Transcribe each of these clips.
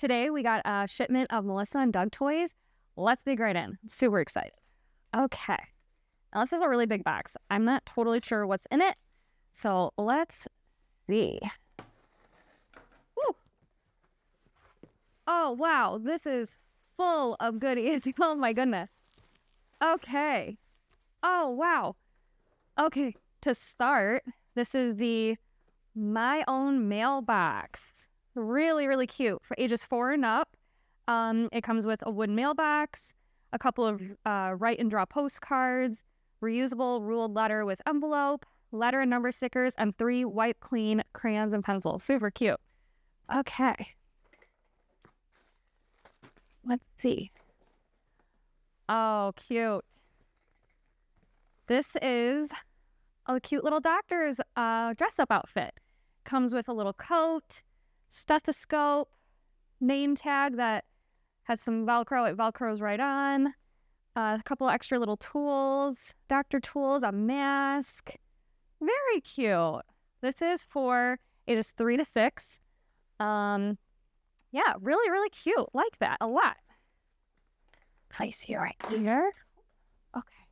Today we got a shipment of Melissa and Doug toys. Let's dig right in. Super excited. Okay. Now this is a really big box. I'm not totally sure what's in it. So let's see. Woo. Oh, wow. This is full of goodies. Oh, my goodness. Okay. Oh, wow. Okay. To start, this is the My Own Mailbox. Really, really cute for ages 4 and up. It comes with a wooden mailbox, a couple of write and draw postcards, reusable ruled letter with envelope, letter and number stickers, and 3 wipe clean crayons and pencils. Super cute. Okay. Let's see. Oh, cute. This is a cute little doctor's dress-up outfit. Comes with a little coat, stethoscope, name tag that has some Velcro. It Velcros right on. A couple of extra little tools, doctor tools, a mask. Very cute. This is for ages 3 to 6. Yeah, really, really cute. Like that a lot. Place you right here. Okay.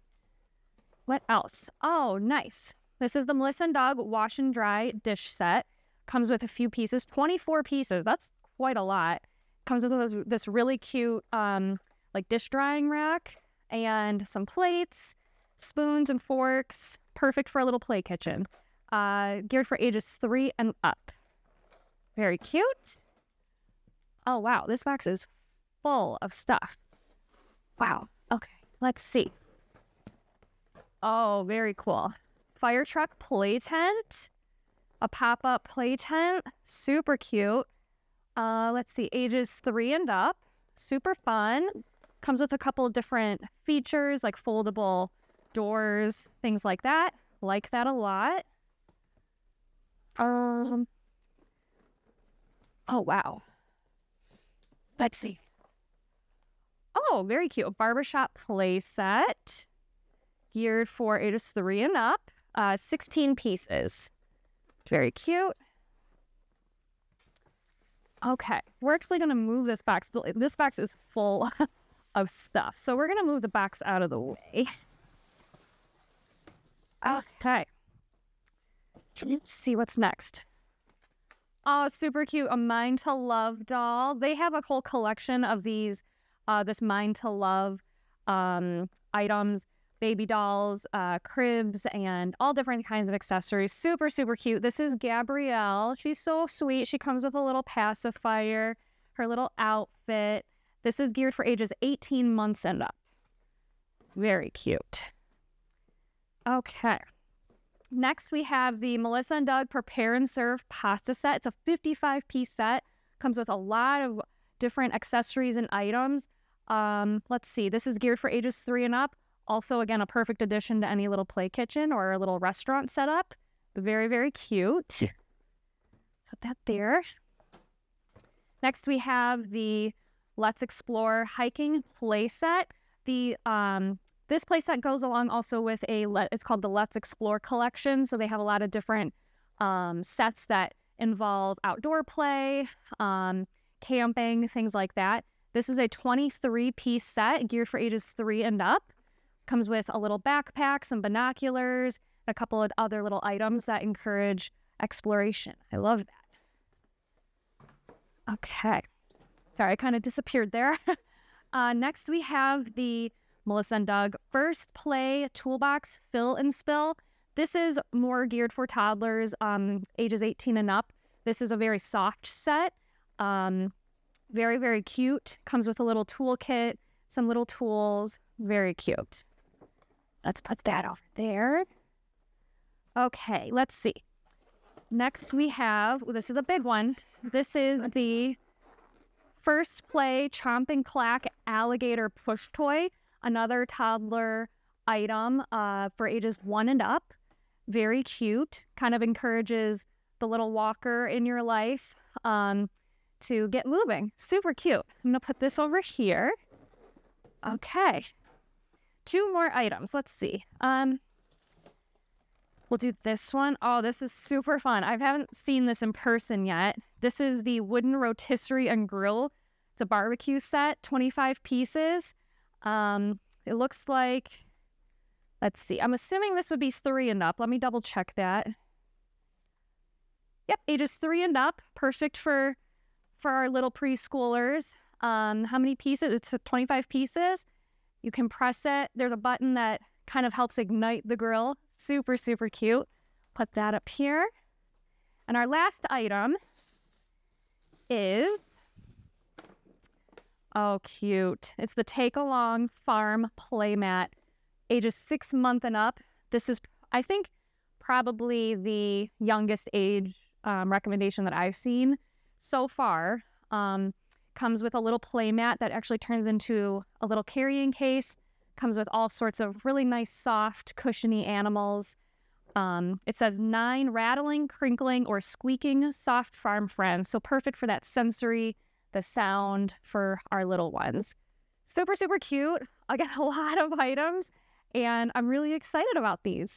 What else? Oh, nice. This is the Melissa and Doug wash and dry dish set. Comes with a few pieces, 24 pieces. That's quite a lot. Comes with this really cute like dish drying rack and some plates, spoons and forks. Perfect for a little play kitchen. Geared for ages 3 and up. Very cute. Oh, wow. This box is full of stuff. Wow. Okay. Let's see. Oh, very cool. Fire truck play tent. A pop-up play tent. Super cute. Let's see. Ages 3 and up. Super fun. Comes with a couple of different features like foldable doors, things like that. Like that a lot. Oh, wow. Let's see. Oh, very cute. A barbershop play set. Geared for ages 3 and up. 16 pieces. Very cute. Okay. We're actually going to move this box. This box is full of stuff. So we're going to move the box out of the way. Okay. Let's see what's next. Oh, super cute. A Mind to Love doll. They have a whole collection of these, this Mind to Love items, baby dolls, cribs, and all different kinds of accessories. Super, super cute. This is Gabrielle. She's so sweet. She comes with a little pacifier, her little outfit. This is geared for ages 18 months and up. Very cute. Okay. Next, we have the Melissa and Doug Prepare and Serve pasta set. It's a 55-piece set. Comes with a lot of different accessories and items. Let's see. This is geared for ages 3 and up. Also, again, a perfect addition to any little play kitchen or a little restaurant setup. Very, very cute. Put that there. Next, we have the Let's Explore hiking play set. This play set goes along also with it's called the Let's Explore collection. So they have a lot of different sets that involve outdoor play, camping, things like that. This is a 23-piece set geared for ages 3 and up. Comes with a little backpack, some binoculars, a couple of other little items that encourage exploration. I love that. Okay. Sorry, I kind of disappeared there. Next, we have the Melissa and Doug First Play Toolbox Fill and Spill. This is more geared for toddlers, ages 18 and up. This is a very soft set. Very, very cute. Comes with a little toolkit, some little tools. Very cute. Let's put that over there. Okay, let's see. Next we have, this is a big one. This is the First Play Chomp and Clack Alligator Push Toy. Another toddler item for ages 1 and up. Very cute. Kind of encourages the little walker in your life to get moving. Super cute. I'm going to put this over here. Okay. 2 more items. Let's see. We'll do this one. Oh, this is super fun. I haven't seen this in person yet. This is the wooden rotisserie and grill It's a barbecue set, 25 pieces. It looks like, let's see, I'm assuming this would be 3 and up. Let me double check that. Yep, ages 3 and up, perfect for our little preschoolers. How many pieces? It's 25 pieces. You can press it. There's a button that kind of helps ignite the grill. Super, super cute. Put that up here. And our last item is, oh, cute. It's the Take Along Farm Playmat, ages 6 months and up. This is, I think, probably the youngest age recommendation that I've seen so far. Comes with a little playmat that actually turns into a little carrying case. Comes with all sorts of really nice, soft, cushiony animals. It says 9 rattling, crinkling, or squeaking soft farm friends. So perfect for that sensory, the sound for our little ones. Super, super cute. Again, a lot of items, and I'm really excited about these.